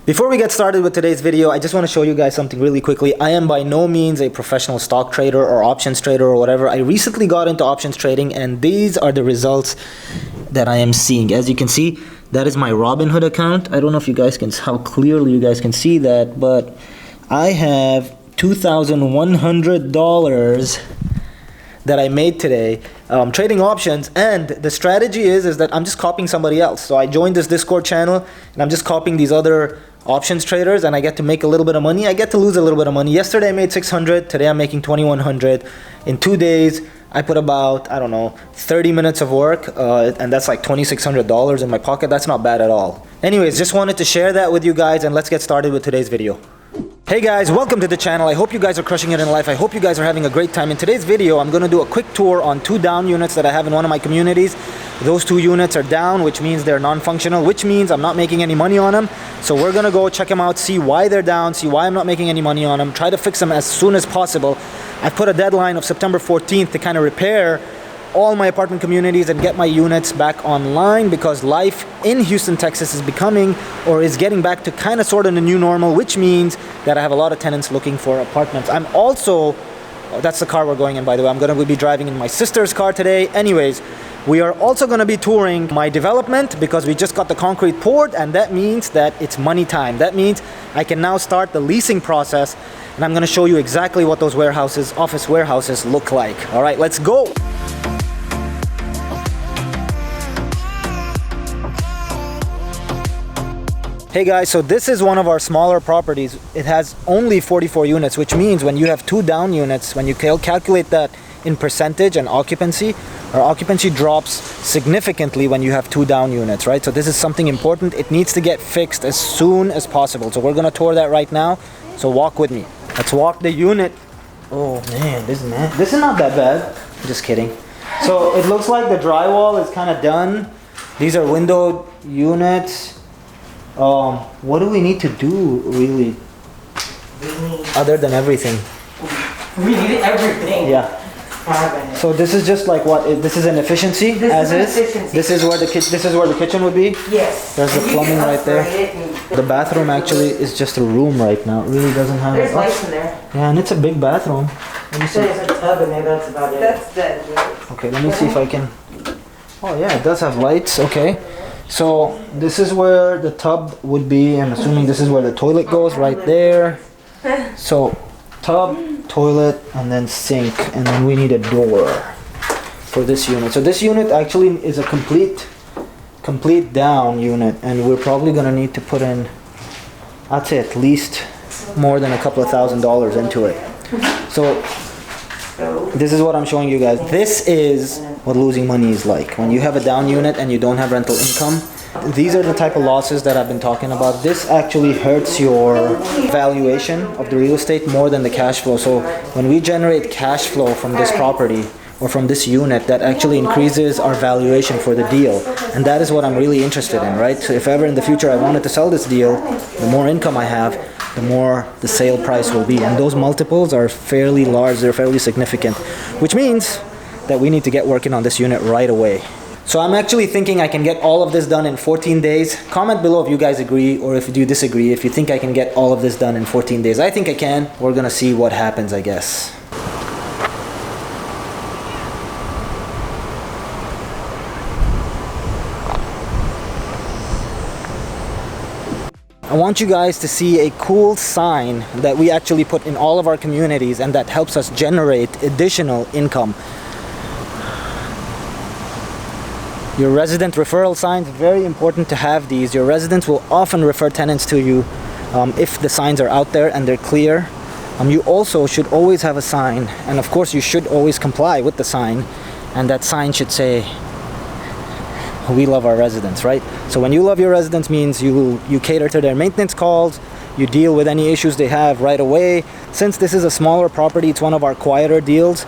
Before we get started with today's video, I just want to show you guys something really quickly. I am by no means a professional stock trader or options trader or whatever. I recently got into options trading and these are the results that I am seeing. As you can see, that is my Robinhood account. I don't know if you guys can, how clearly you guys can see that, but I have $2,100 that I made today trading options, and the strategy is that I'm just copying somebody else. So I joined this Discord channel and I'm just copying these other options traders and I get to make a little bit of money. I get to lose a little bit of money. Yesterday I made 600, today I'm making 2,100. In 2 days I put about, I don't know, 30 minutes of work and that's like $2,600 in my pocket. That's not bad at all. Anyways, just wanted to share that with you guys and let's get started with today's video. Hey guys, welcome to the channel. I hope you guys are crushing it in life. I hope you guys are having a great time. In today's video, I'm going to do a quick tour on 2 down units that I have in one of my communities. Those 2 units are down, which means they're non-functional, which means I'm not making any money on them. So we're going to go check them out, see why they're down, see why I'm not making any money on them, try to fix them as soon as possible. I've put a deadline of September 14th to kind of repair all my apartment communities and get my units back online, because life in Houston, Texas is becoming or is getting back to kind of sort of the new normal, which means that I have a lot of tenants looking for apartments. I'm also, that's the car we're going in, by the way. I'm going to be driving in my sister's car today. Anyways, we are also going to be touring my development because we just got the concrete poured, and that means that it's money time. That means I can now start the leasing process, and I'm going to show you exactly what those warehouses, office warehouses look like. All right, let's go. Hey guys, so this is one of our smaller properties. It has only 44 units, which means when you have 2 down units, when you calculate that in percentage and occupancy, our occupancy drops significantly when you have 2 down units, right? So this is something important. It needs to get fixed as soon as possible. So we're gonna tour that right now. So walk with me. Let's walk the unit. Oh man, this is not that bad. Just kidding. So it looks like the drywall is kind of done. These are window units. What do we need to do really other than everything? We need everything. Yeah. So this is just like what? This is an efficiency as is. This is where the kitchen would be. Yes. There's the plumbing right there. The bathroom actually is just a room right now. It really doesn't have. There's lights in there. Yeah, and it's a big bathroom. Let me see. There's a tub in there. That's about it. That's dead. Okay, let me see if I can. Oh yeah, it does have lights. Okay. So this is where the tub would be. I'm assuming this is where the toilet goes, right there. So tub, toilet, and then sink, and then we need a door for this unit. So this unit actually is a complete down unit, and we're probably gonna need to put in, I'd say, at least more than a couple of $1,000s into it. So this is what I'm showing you guys. This is what losing money is like. When you have a down unit and you don't have rental income, these are the type of losses that I've been talking about. This actually hurts your valuation of the real estate more than the cash flow. So when we generate cash flow from this property or from this unit, that actually increases our valuation for the deal. And that is what I'm really interested in, right? So if ever in the future I wanted to sell this deal, the more income I have, the more the sale price will be. And those multiples are fairly large, they're fairly significant, which means that we need to get working on this unit right away. So I'm actually thinking I can get all of this done in 14 days. Comment below if you guys agree or if you disagree, if you think I can get all of this done in 14 days. I think I can. We're gonna see what happens, I guess. I want you guys to see a cool sign that we actually put in all of our communities and that helps us generate additional income. Your resident referral signs, very important to have these. Your residents will often refer tenants to you if the signs are out there and they're clear. You also should always have a sign, and of course you should always comply with the sign, and that sign should say, "We love our residents," right? So when you love your residents means you cater to their maintenance calls, you deal with any issues they have right away. Since this is a smaller property, it's one of our quieter deals.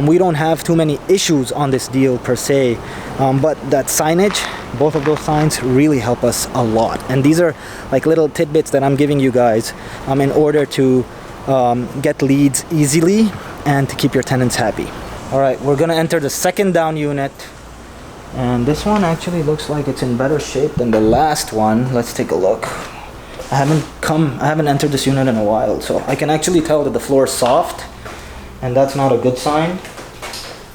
We don't have too many issues on this deal per se, but that signage, both of those signs really help us a lot. And these are like little tidbits that I'm giving you guys in order to get leads easily and to keep your tenants happy. All right, we're gonna enter the second down unit. And this one actually looks like it's in better shape than the last one. Let's take a look. I haven't entered this unit in a while, so I can actually tell that the floor is soft, and that's not a good sign.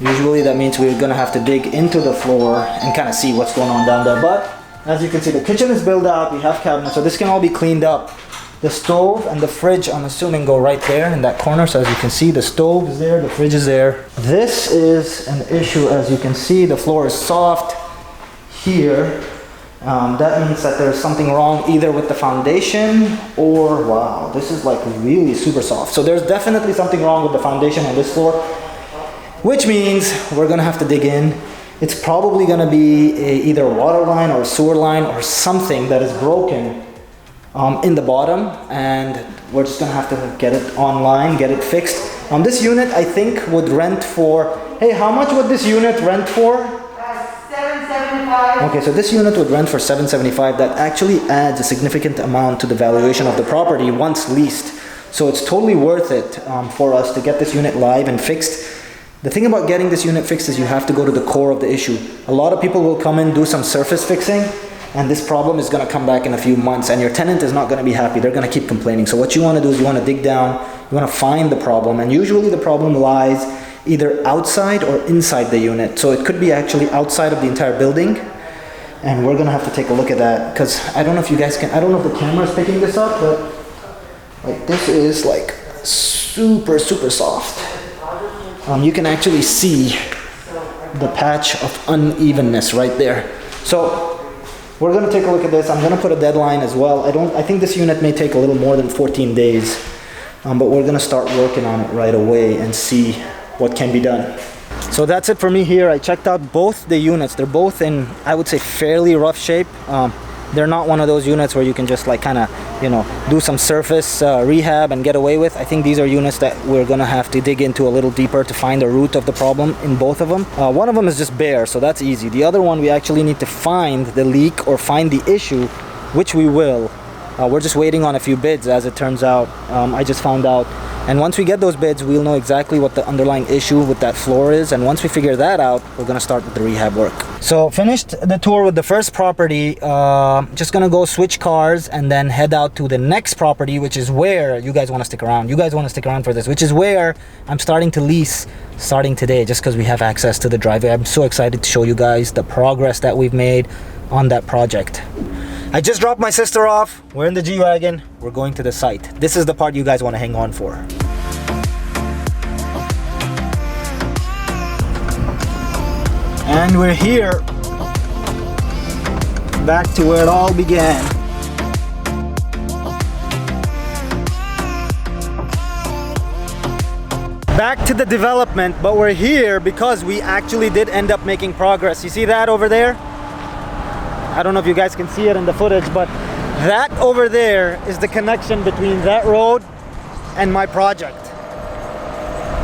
Usually that means we're gonna have to dig into the floor and kind of see what's going on down there. But as you can see, the kitchen is built out, we have cabinets, so this can all be cleaned up. The stove and the fridge, I'm assuming, go right there in that corner. So as you can see, the stove is there, the fridge is there. This is an issue. As you can see, the floor is soft here. That means that there's something wrong either with the foundation or, wow, this is like really super soft. So there's definitely something wrong with the foundation on this floor, which means we're gonna have to dig in. It's probably gonna be either a water line or a sewer line or something that is broken in the bottom, and we're just gonna have to get it online, get it fixed. This unit, I think, would rent for, hey, how much would this unit rent for? $775. Okay, so this unit would rent for $775. That actually adds a significant amount to the valuation of the property once leased. So it's totally worth it for us to get this unit live and fixed. The thing about getting this unit fixed is you have to go to the core of the issue. A lot of people will come in, do some surface fixing, and this problem is going to come back in a few months, and your tenant is not going to be happy. They're going to keep complaining. So what you want to do is you want to dig down, you want to find the problem, and usually the problem lies either outside or inside the unit. So it could be actually outside of the entire building, and we're going to have to take a look at that, because I don't know if you guys can, I don't know if the camera is picking this up, but like this is like super soft. You can actually see the patch of unevenness right there. So we're going to take a look at this. I'm going to put a deadline as well. I think this unit may take a little more than 14 days, but we're going to start working on it right away and see what can be done. So that's it for me here. I checked out both the units. They're both in, I would say, fairly rough shape. They're not one of those units where you can just like kind of, you know, do some surface rehab and get away with. I think these are units that we're gonna have to dig into a little deeper to find the root of the problem in both of them. One of them is just bare, so that's easy. The other one, we actually need to find the leak or find the issue, which we will. We're just waiting on a few bids, as it turns out. I just found out. And once we get those bids, we'll know exactly what the underlying issue with that floor is. And once we figure that out, we're gonna start with the rehab work. So finished the tour with the first property. Just gonna go switch cars and then head out to the next property, which is where you guys wanna stick around. You guys wanna stick around for this, which is where I'm starting to lease starting today, just because we have access to the driveway. I'm so excited to show you guys the progress that we've made on that project. I just dropped my sister off. We're in the G-Wagon. We're going to the site. This is the part you guys want to hang on for. And we're here. Back to where it all began. Back to the development, but we're here because we actually did end up making progress. You see that over there? I don't know if you guys can see it in the footage, but that over there is the connection between that road and my project.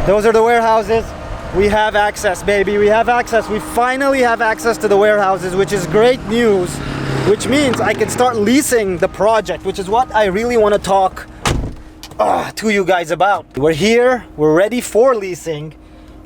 Those are the warehouses. We have access, baby. We have access. We finally have access to the warehouses, which is great news, which means I can start leasing the project, which is what I really want to talk to you guys about. We're here, we're ready for leasing,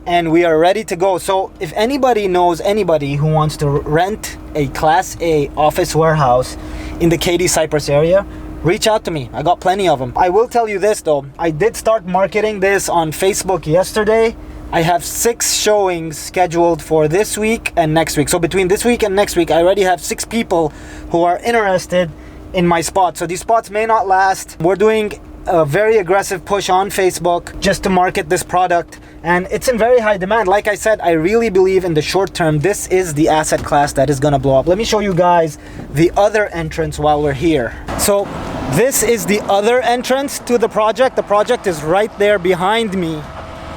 and we are ready to go. So if anybody knows anybody who wants to rent a Class A office warehouse in the Katy Cypress area, reach out to me. I got plenty of them. I will tell you this though, I did start marketing this on Facebook yesterday. I have 6 showings scheduled for this week and next week. So between this week and next week, I already have 6 people who are interested in my spot. So these spots may not last. We're doing a very aggressive push on Facebook just to market this product, and it's in very high demand. Like I said, I really believe in the short term this is the asset class that is gonna blow up. Let me show you guys the other entrance while we're here. So this is the other entrance to the project. The project is right there behind me,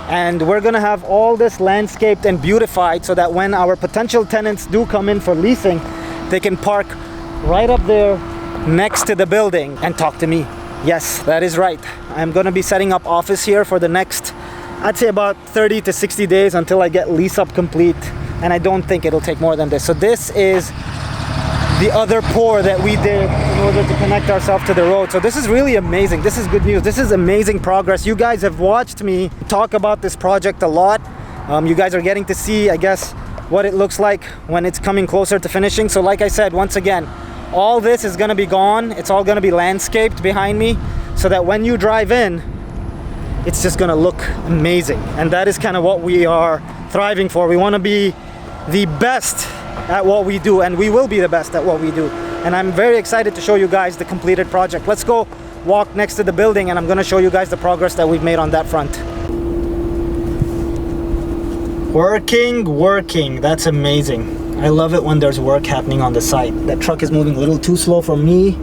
and we're gonna have all this landscaped and beautified so that when our potential tenants do come in for leasing, they can park right up there next to the building and talk to me. Yes, that is right. I'm gonna be setting up office here for the next, I'd say about 30 to 60 days until I get lease up complete, and I don't think it'll take more than this. So this is the other pour that we did in order to connect ourselves to the road. So this is really amazing. This is good news. This is amazing progress. You guys have watched me talk about this project a lot. You guys are getting to see, I guess, what it looks like when it's coming closer to finishing. So like I said, once again, all this is gonna be gone. It's all gonna be landscaped behind me, so that when you drive in, it's just gonna look amazing. And that is kind of what we are thriving for. We wanna be the best at what we do, and we will be the best at what we do. And I'm very excited to show you guys the completed project. Let's go walk next to the building, and I'm gonna show you guys the progress that we've made on that front. Working, that's amazing. I love it when there's work happening on the site. That truck is moving a little too slow for me,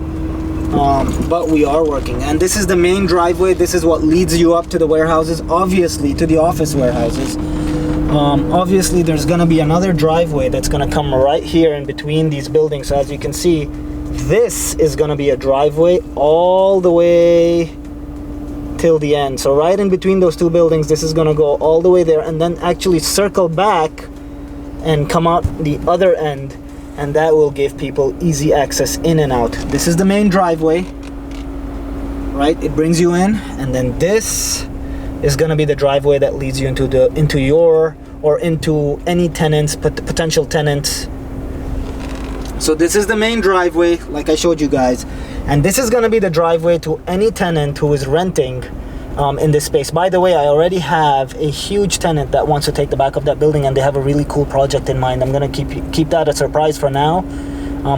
but we are working. And this is the main driveway. This is what leads you up to the warehouses, obviously to the office warehouses. Obviously there's gonna be another driveway that's gonna come right here in between these buildings. So as you can see, this is gonna be a driveway all the way till the end. So right in between those two buildings, this is gonna go all the way there and then actually circle back and come out the other end, and that will give people easy access in and out. This is the main driveway, right? It brings you in, and then this is gonna be the driveway that leads you into your or into any tenants, potential tenants. So this is the main driveway, like I showed you guys, and this is gonna be the driveway to any tenant who is renting in this space. By the way, I already have a huge tenant that wants to take the back of that building, and they have a really cool project in mind. I'm gonna keep that a surprise for now,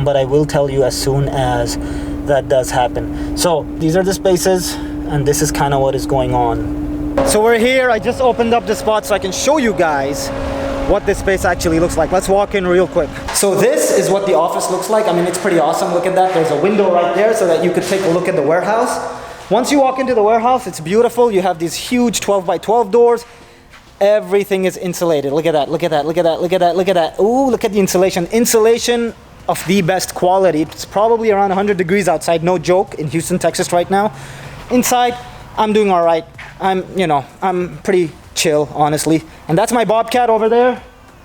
but I will tell you as soon as that does happen. So these are the spaces, and this is kind of what is going on. So we're here. I just opened up the spot so I can show you guys what this space actually looks like. Let's walk in real quick. So this is what the office looks like. I mean, it's pretty awesome. Look at that. There's a window right there so that you could take a look at the warehouse. Once you walk into the warehouse, it's beautiful. You have these huge 12 by 12 doors. Everything is insulated. Look at that, look at that, look at that, look at that, look at that. Ooh, look at the insulation. Insulation of the best quality. It's probably around 100 degrees outside, no joke, in Houston, Texas right now. Inside, I'm doing all right. I'm pretty chill, honestly. And that's my Bobcat over there.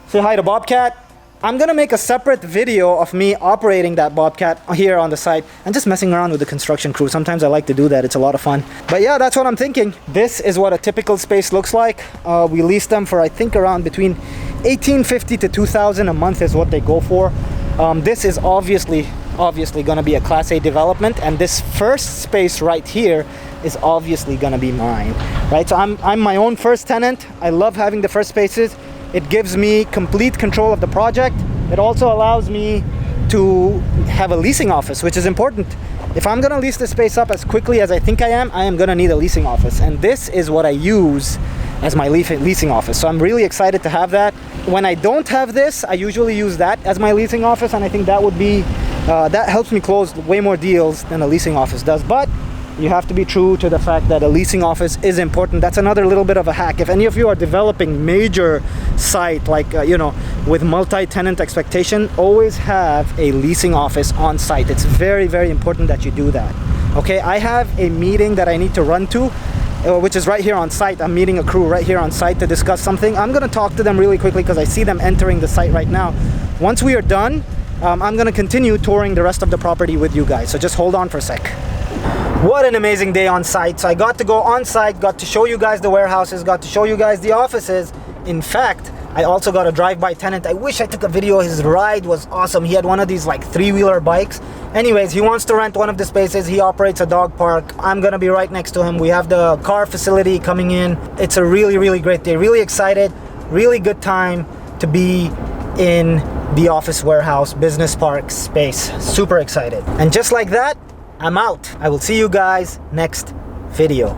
Say hi to Bobcat. I'm gonna make a separate video of me operating that Bobcat here on the site and just messing around with the construction crew. Sometimes I like to do that, it's a lot of fun. But yeah, that's what I'm thinking. This is what a typical space looks like. We lease them for, I think, around between $1,850 to $2,000 a month is what they go for. This is obviously gonna be a Class A development, and this first space right here is obviously gonna be mine, right? So I'm my own first tenant. I love having the first spaces. It gives me complete control of the project. It also allows me to have a leasing office, which is important. If I'm gonna lease this space up as quickly as I think I am gonna need a leasing office. And this is what I use as my leasing office. So I'm really excited to have that. When I don't have this, I usually use that as my leasing office, and I think that would be, that helps me close way more deals than a leasing office does. But you have to be true to the fact that a leasing office is important. That's another little bit of a hack. If any of you are developing major site, like, with multi-tenant expectation, always have a leasing office on site. It's very, very important that you do that. Okay, I have a meeting that I need to run to, which is right here on site. I'm meeting a crew right here on site to discuss something. I'm gonna talk to them really quickly because I see them entering the site right now. Once we are done, I'm gonna continue touring the rest of the property with you guys. So just hold on for a sec. What an amazing day on site. So I got to go on site, got to show you guys the warehouses, got to show you guys the offices. In fact, I also got a drive-by tenant. I wish I took a video. His ride was awesome. He had one of these like 3-wheeler bikes. Anyways, he wants to rent one of the spaces. He operates a dog park. I'm gonna be right next to him. We have the car facility coming in. It's a really, really great day. Really excited, really good time to be in the office warehouse business park space. Super excited. And just like that, I'm out. I will see you guys next video.